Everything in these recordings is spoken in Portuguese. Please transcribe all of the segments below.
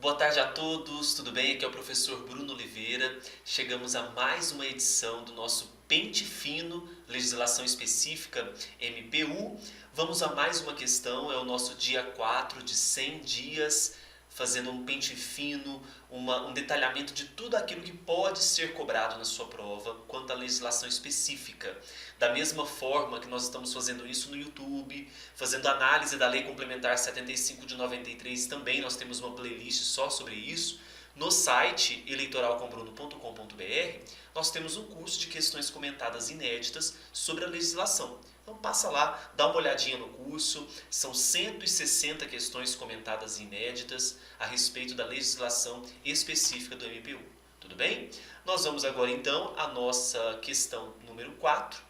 Boa tarde a todos, tudo bem? Aqui é o professor Bruno Oliveira. Chegamos a mais uma edição do nosso Pente Fino, Legislação Específica, MPU. Vamos a mais uma questão, é o nosso dia 4 de 100 dias, fazendo um pente fino, um detalhamento de tudo aquilo que pode ser cobrado na sua prova quanto à legislação específica. Da mesma forma que nós estamos fazendo isso no YouTube, fazendo análise da Lei Complementar 75 de 93, também nós temos uma playlist só sobre isso. No site eleitoralcombruno.com.br nós temos um curso de questões comentadas inéditas sobre a legislação. Então passa lá, dá uma olhadinha no curso, são 160 questões comentadas inéditas a respeito da legislação específica do MPU. Tudo bem? Nós vamos agora então à nossa questão número 4,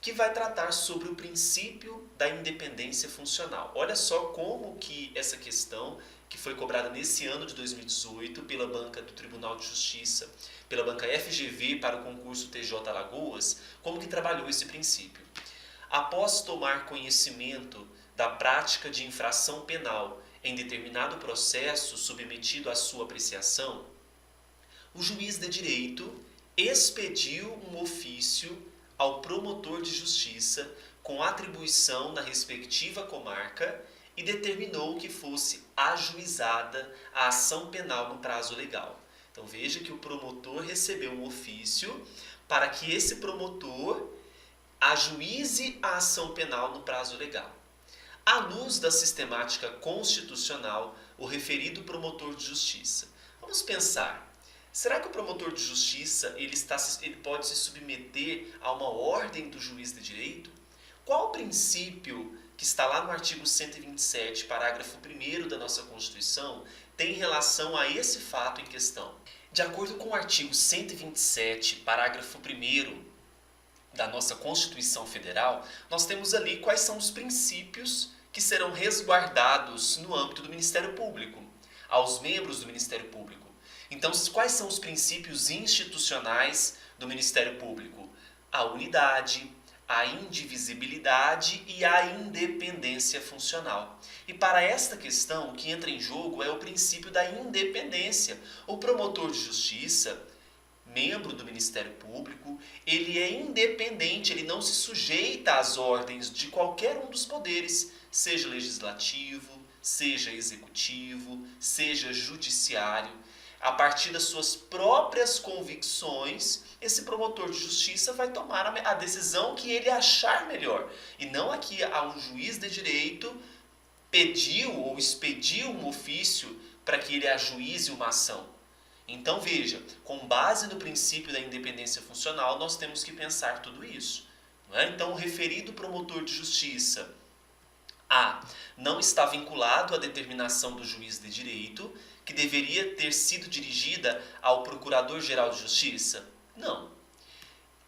que vai tratar sobre o princípio da independência funcional. Olha só como que essa questão, que foi cobrada nesse ano de 2018 pela banca do Tribunal de Justiça, pela banca FGV para o concurso TJ Alagoas, como que trabalhou esse princípio. Após tomar conhecimento da prática de infração penal em determinado processo submetido à sua apreciação, o juiz de direito expediu um ofício ao promotor de justiça com atribuição na respectiva comarca e determinou que fosse ajuizada a ação penal no prazo legal. Então veja que o promotor recebeu um ofício para que esse promotor ajuize a ação penal no prazo legal. À luz da sistemática constitucional, o referido promotor de justiça. Vamos pensar, será que o promotor de justiça ele pode se submeter a uma ordem do juiz de direito? Qual o princípio que está lá no artigo 127, parágrafo 1º da nossa Constituição, tem relação a esse fato em questão? De acordo com o artigo 127, parágrafo 1º da nossa Constituição Federal, nós temos ali quais são os princípios que serão resguardados no âmbito do Ministério Público, aos membros do Ministério Público. Então, quais são os princípios institucionais do Ministério Público? A unidade, a indivisibilidade e a independência funcional. E para esta questão, o que entra em jogo é o princípio da independência. O promotor de justiça, membro do Ministério Público, ele é independente, ele não se sujeita às ordens de qualquer um dos poderes, seja legislativo, seja executivo, seja judiciário. A partir das suas próprias convicções, esse promotor de justiça vai tomar a decisão que ele achar melhor. E não aqui a um juiz de direito pediu ou expediu um ofício para que ele ajuize uma ação. Então veja, com base no princípio da independência funcional, nós temos que pensar tudo isso. Não é? Então o referido promotor de justiça não está vinculado à determinação do juiz de direito, que deveria ter sido dirigida ao Procurador-Geral de Justiça? Não.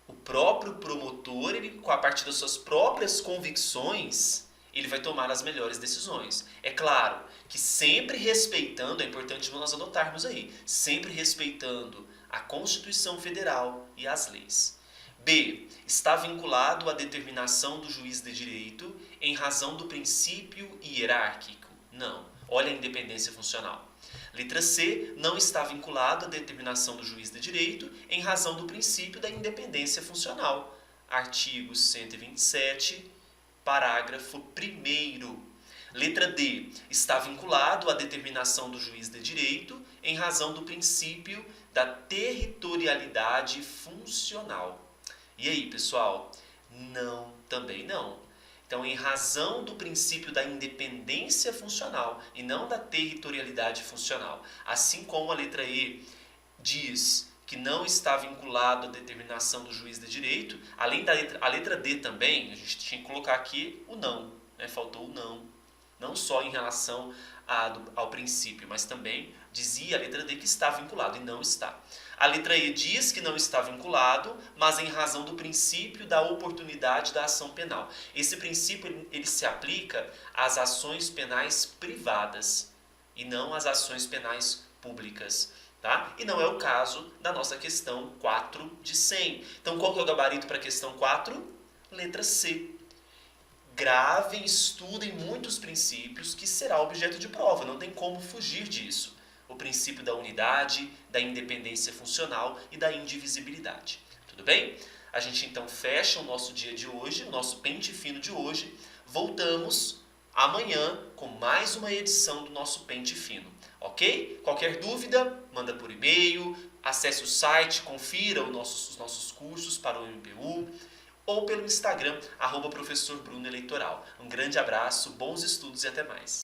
O próprio promotor, ele, a partir das suas próprias convicções, ele vai tomar as melhores decisões. É claro que sempre respeitando, é importante nós adotarmos aí, sempre respeitando a Constituição Federal e as leis. B. Está vinculado à determinação do juiz de direito em razão do princípio hierárquico? Não. Olha a independência funcional. Letra C. Não está vinculado à determinação do juiz de direito em razão do princípio da independência funcional. Artigo 127, parágrafo 1º. Letra D. Está vinculado à determinação do juiz de direito em razão do princípio da territorialidade funcional. E aí, pessoal? Não, também não. Então, em razão do princípio da independência funcional e não da territorialidade funcional, assim como a letra E diz que não está vinculado à determinação do juiz de direito, além da letra D também, a gente tinha que colocar aqui o não, né? Faltou o não. Não só em relação ao princípio, mas também dizia a letra D que está vinculado e não está. A letra E diz que não está vinculado, mas em razão do princípio da oportunidade da ação penal. Esse princípio ele se aplica às ações penais privadas e não às ações penais públicas. Tá? E não é o caso da nossa questão 4 de 100. Então, qual que é o gabarito para a questão 4? Letra C. Gravem, estudem muitos princípios que será objeto de prova, não tem como fugir disso. o princípio da unidade, da independência funcional e da indivisibilidade. Tudo bem? A gente então fecha o nosso dia de hoje, o nosso pente fino de hoje. Voltamos amanhã com mais uma edição do nosso pente fino, ok? Qualquer dúvida, manda por e-mail, acesse o site, confira os nossos cursos para o MPU ou pelo Instagram, @professorbrunoeleitoral. Um grande abraço, bons estudos e até mais.